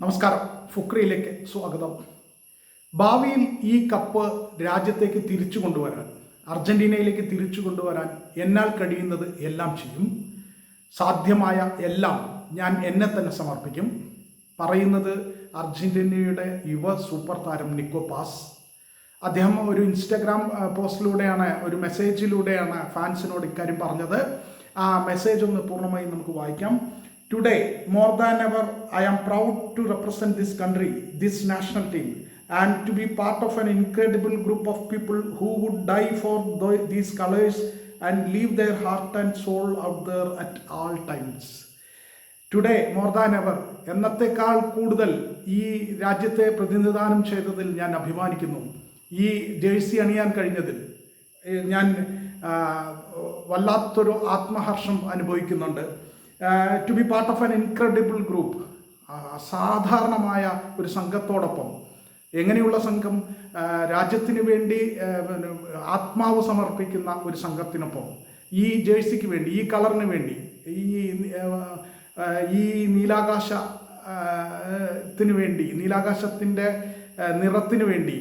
നമസ്കാരം, ഫുക്രിയിലേക്ക് സ്വാഗതം. ഭാവിയിൽ ഈ കപ്പ് രാജ്യത്തേക്ക് തിരിച്ചു കൊണ്ടുവരാൻ, അർജന്റീനയിലേക്ക് തിരിച്ചു കൊണ്ടുവരാൻ എന്നാൽ കഴിയുന്നത് എല്ലാം ചെയ്യും. സാധ്യമായ എല്ലാം ഞാൻ എന്നെ തന്നെ സമർപ്പിക്കും. പറയുന്നത് അർജന്റീനയുടെ യുവ സൂപ്പർ താരം നിക്കോ പാസ്. അദ്ദേഹം ഒരു ഇൻസ്റ്റഗ്രാം പോസ്റ്റിലൂടെയാണ്, ഒരു മെസ്സേജിലൂടെയാണ് ഫാൻസിനോട് ഇക്കാര്യം പറഞ്ഞത്. ആ മെസ്സേജ് ഒന്ന് പൂർണ്ണമായും നമുക്ക് വായിക്കാം. Today, more than ever, I am proud to represent this country, this national team, and to be part of an incredible group of people who would die for these colors and leave their heart and soul out there at all times. Today, more than ever, എന്നത്തേക്കാൾ കൂടുതൽ ഈ രാജ്യത്തെ പ്രതിനിധാനം ചെയ്തതിൽ ഞാൻ അഭിമാനിക്കുന്നു. ഈ jersey അണിയാൻ കഴിഞ്ഞതിൽ ഞാൻ വല്ലാത്തൊരു ആത്മഹർഷം അനുഭവിക്കുന്നുണ്ട്. To be part of an incredible group, അസാധാരണമായ ഒരു സംഘത്തോടൊപ്പം. എങ്ങനെയുള്ള സംഘം? രാജ്യത്തിന് വേണ്ടി ആത്മാവ് സമർപ്പിക്കുന്ന ഒരു സംഘത്തിനൊപ്പം, ഈ ജേഴ്സിക്ക് വേണ്ടി, ഈ കളറിന് വേണ്ടി, ഈ നീലാകാശത്തിന് വേണ്ടി, നീലാകാശത്തിൻ്റെ നിറത്തിന് വേണ്ടി,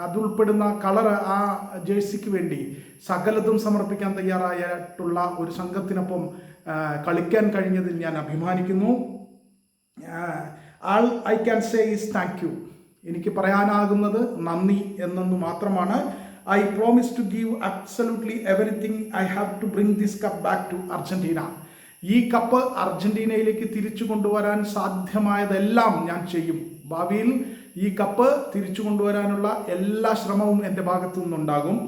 അതുൾപ്പെടുന്ന കളർ, ആ ജേഴ്സിക്ക് വേണ്ടി സകലതും സമർപ്പിക്കാൻ തയ്യാറായിട്ടുള്ള ഒരു സംഘത്തിനൊപ്പം കളിക്കാൻ കഴിഞ്ഞതിൽ ഞാൻ അഭിമാനിക്കുന്നു. All I can say is thank you. എനിക്ക് പറയാനാകുന്നത് നന്ദി എന്നൊന്നു മാത്രമാണ്. I promise to give absolutely everything I have to bring this cup back to Argentina. ഈ കപ്പ് അർജന്റീനയിലേക്ക് തിരിച്ചു കൊണ്ടുവരാൻ സാധ്യമായതെല്ലാം ഞാൻ ചെയ്യും. ഭാവിയിൽ ഈ കപ്പ് തിരിച്ചു കൊണ്ടുവരാനുള്ള എല്ലാ ശ്രമവും എൻ്റെ ഭാഗത്തു നിന്നുണ്ടാകും.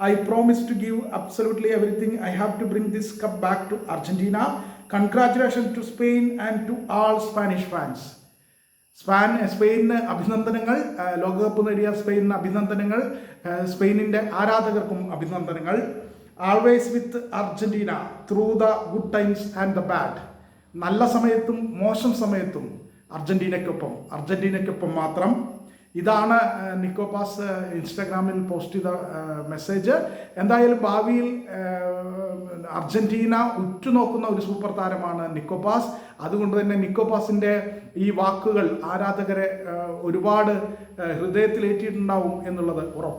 I promise to give absolutely everything I have to bring this cup back to Argentina. Congratulations to Spain and to all Spanish fans. സ്പെയിനിന് അഭിനന്ദനങ്ങൾ. ലോകകപ്പ് നേടിയ സ്പെയിനിന് അഭിനന്ദനങ്ങൾ. സ്പെയിനിൻ്റെ ആരാധകർക്കും അഭിനന്ദനങ്ങൾ. Always with Argentina through the good times and the bad. നല്ല സമയത്തും മോശം സമയത്തും അർജന്റീനയ്ക്കൊപ്പം മാത്രം. ഇതാണ് നിക്കോ പാസ് ഇൻസ്റ്റഗ്രാമിൽ പോസ്റ്റ് ചെയ്ത മെസ്സേജ്. എന്തായാലും ഭാവിയിൽ അർജന്റീന ഉറ്റുനോക്കുന്ന ഒരു സൂപ്പർ താരമാണ് നിക്കോ പാസ്. അതുകൊണ്ട് തന്നെ നിക്കോ പാസിൻ്റെ ഈ വാക്കുകൾ ആരാധകരെ ഒരുപാട് ഹൃദയത്തിലേറ്റിയിട്ടുണ്ടാവും എന്നുള്ളത് ഉറപ്പാണ്.